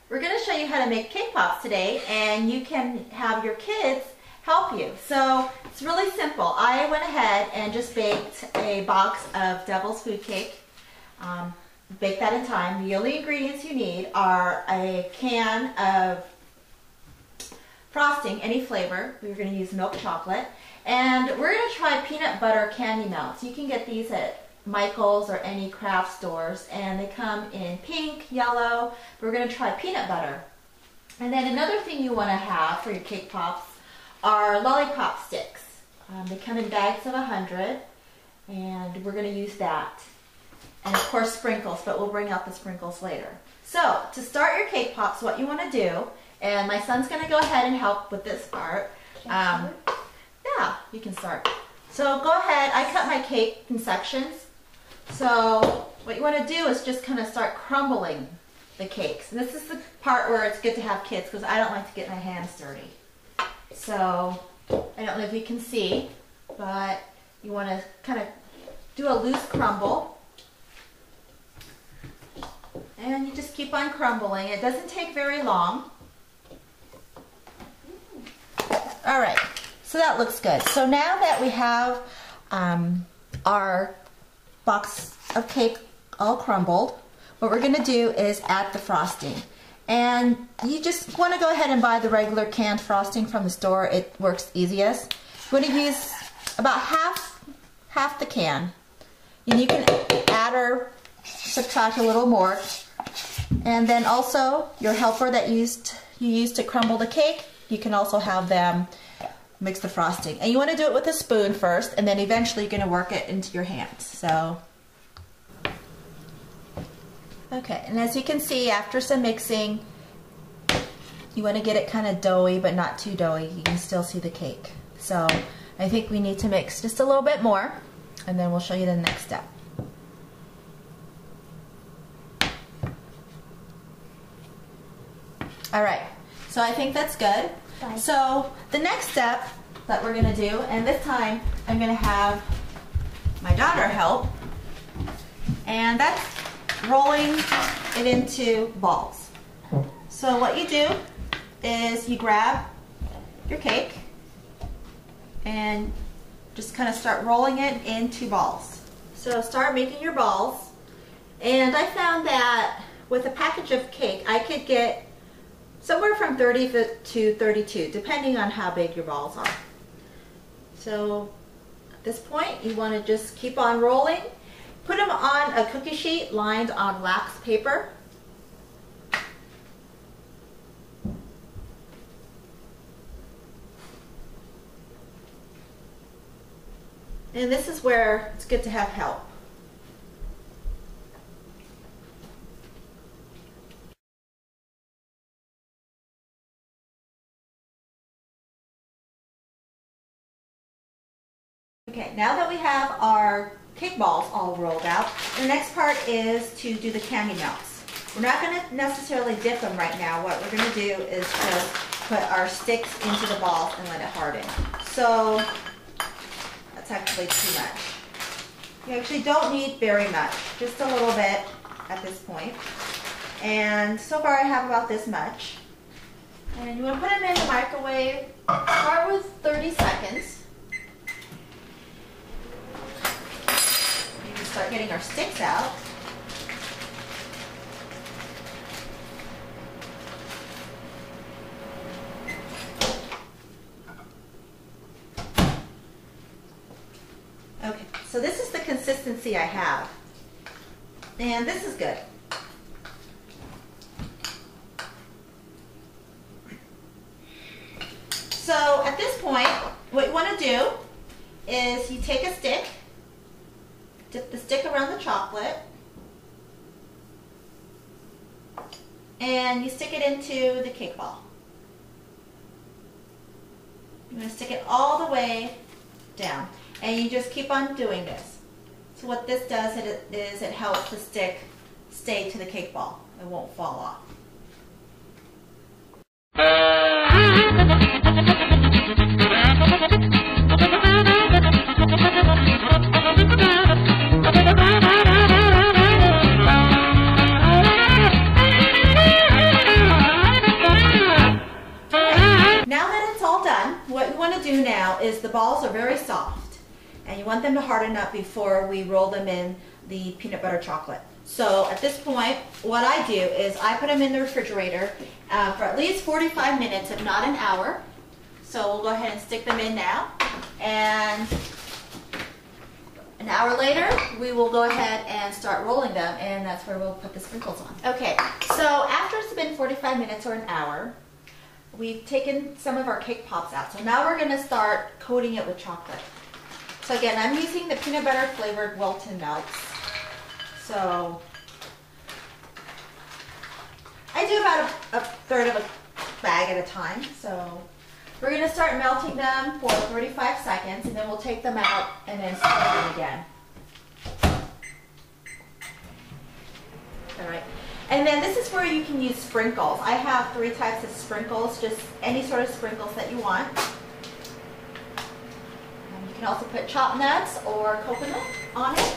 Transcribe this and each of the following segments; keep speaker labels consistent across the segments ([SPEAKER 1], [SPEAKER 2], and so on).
[SPEAKER 1] We're going to show you how to make cake pops today, and you can have your kids help you. So it's really simple. I went ahead and just baked a box of Devil's Food Cake. Bake that in time. The only ingredients you need are a can of frosting, any flavor. We're going to use milk chocolate. And we're going to try peanut butter candy melts. You can get these at Michael's or any craft stores, and they come in pink, yellow. We're going to try peanut butter. And then another thing you want to have for your cake pops are lollipop sticks. They come in bags of 100, and we're going to use that. And of course sprinkles, but we'll bring out the sprinkles later. So to start your cake pops, what you want to do, and my son's going to go ahead and help with this part. Yeah, you can start. So go ahead, I cut my cake in sections. So what you want to do is just kind of start crumbling the cakes. And this is the part where it's good to have kids because I don't like to get my hands dirty. So I don't know if you can see, but you want to kind of do a loose crumble. And you just keep on crumbling. It doesn't take very long. All right, so that looks good. So now that we have our box of cake all crumbled, what we're going to do is add the frosting. And you just want to go ahead and buy the regular canned frosting from the store. It works easiest. You want to use about half the can. And you can add or subtract a little more. And then also your helper that you used to crumble the cake, you can also have them mix the frosting. And you want to do it with a spoon first, and then eventually you're going to work it into your hands. So, okay, and as you can see, after some mixing, you want to get it kind of doughy, but not too doughy. You can still see the cake. So I think we need to mix just a little bit more, and then we'll show you the next step. All right, so I think that's good. So the next step that we're going to do, and this time I'm going to have my daughter help, and that's rolling it into balls. So what you do is you grab your cake and just kind of start rolling it into balls. So start making your balls, and I found that with a package of cake I could get somewhere from 30 to 32, depending on how big your balls are. So at this point, you want to just keep on rolling. Put them on a cookie sheet lined on wax paper. And this is where it's good to have help. Okay, now that we have our cake balls all rolled out, the next part is to do the candy melts. We're not going to necessarily dip them right now. What we're going to do is just put our sticks into the balls and let it harden. So that's actually too much. You actually don't need very much, just a little bit at this point. And so far I have about this much. And you want to put them in the microwave, start with 30 seconds. Start getting our sticks out. Okay, so this is the consistency I have, and this is good. So at this point, what you want to do is you take a stick, dip the stick around the chocolate, and you stick it into the cake ball. You're going to stick it all the way down, and you just keep on doing this. So what this does is it helps the stick stay to the cake ball. It won't fall off. very soft. And you want them to harden up before we roll them in the peanut butter chocolate. So at this point, what I do is I put them in the refrigerator for at least 45 minutes, if not an hour. So we'll go ahead and stick them in now. And an hour later, we will go ahead and start rolling them, and that's where we'll put the sprinkles on. Okay, so after it's been 45 minutes or an hour, we've taken some of our cake pops out. So now we're gonna start coating it with chocolate. So again, I'm using the peanut butter flavored Wilton melts. So I do about a third of a bag at a time. So we're going to start melting them for 35 seconds, and then we'll take them out and then stir them again. All right. And then this is where you can use sprinkles. I have 3 types of sprinkles, just any sort of sprinkles that you want. And you can also put chopped nuts or coconut on it.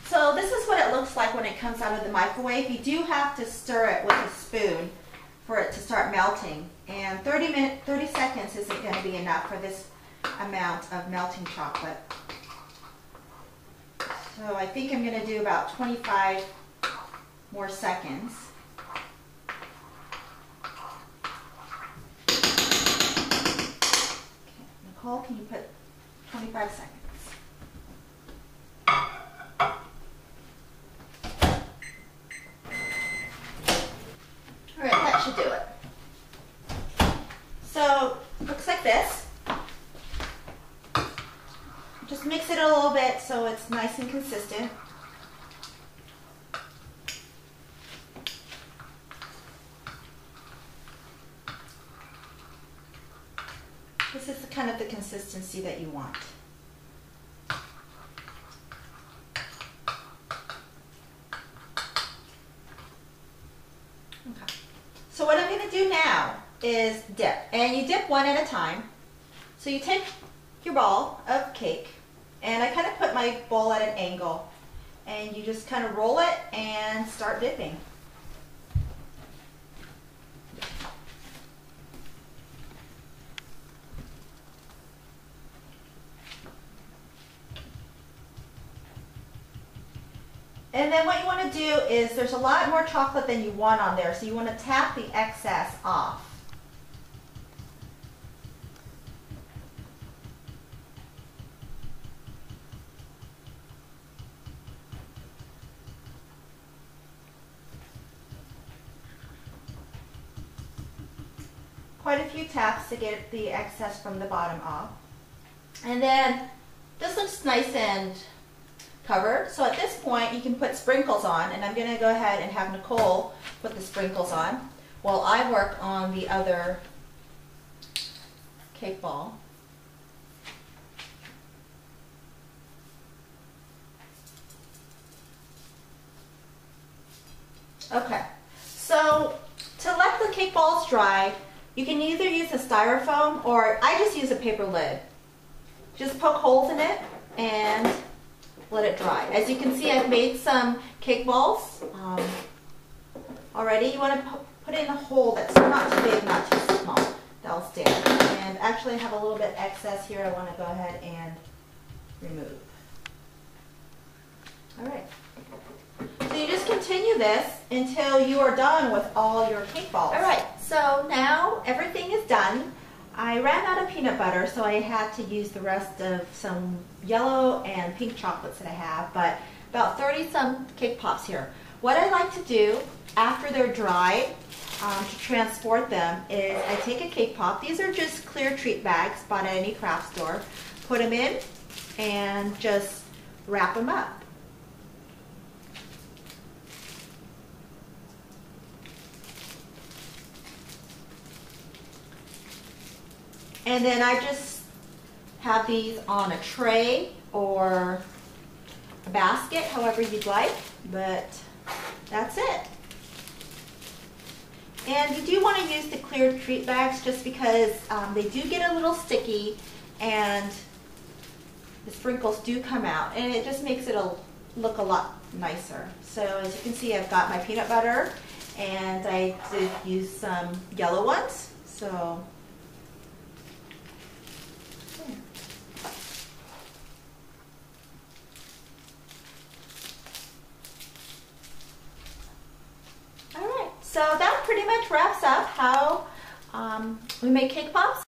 [SPEAKER 1] So this is what it looks like when it comes out of the microwave. You do have to stir it with a spoon for it to start melting. And 30 seconds isn't going to be enough for this amount of melting chocolate. So I think I'm going to do about 25 more seconds. Okay, Nicole, can you put 25 seconds? Alright, that should do it. So, looks like this. Just mix it a little bit so it's nice and consistent. This is kind of the consistency that you want. Okay. So what I'm going to do now is dip. And you dip one at a time. So you take your ball of cake, and I kind of put my bowl at an angle, and you just kind of roll it and start dipping. And then what you want to do is, there's a lot more chocolate than you want on there, so you want to tap the excess off. Quite a few taps to get the excess from the bottom off. And then this looks nice and covered. So at this point you can put sprinkles on, and I'm going to go ahead and have Nicole put the sprinkles on while I work on the other cake ball. Okay, so to let the cake balls dry, you can either use a styrofoam, or I just use a paper lid. Just poke holes in it and let it dry. As you can see, I've made some cake balls already. You want to put it in a hole that's not too big, not too small. That'll stand. And actually I have a little bit excess here I want to go ahead and remove. Alright. So you just continue this until you are done with all your cake balls. Alright, so now everything is done. I ran out of peanut butter, so I had to use the rest of some yellow and pink chocolates that I have, but about 30-some cake pops here. What I like to do after they're dry to transport them is I take a cake pop. These are just clear treat bags bought at any craft store. Put them in and just wrap them up. And then I just have these on a tray or a basket, however you'd like, but that's it. And you do want to use the clear treat bags just because they do get a little sticky and the sprinkles do come out, and it just makes it look a lot nicer. So as you can see, I've got my peanut butter, and I did use some yellow ones. So pretty much wraps up how we make cake pops.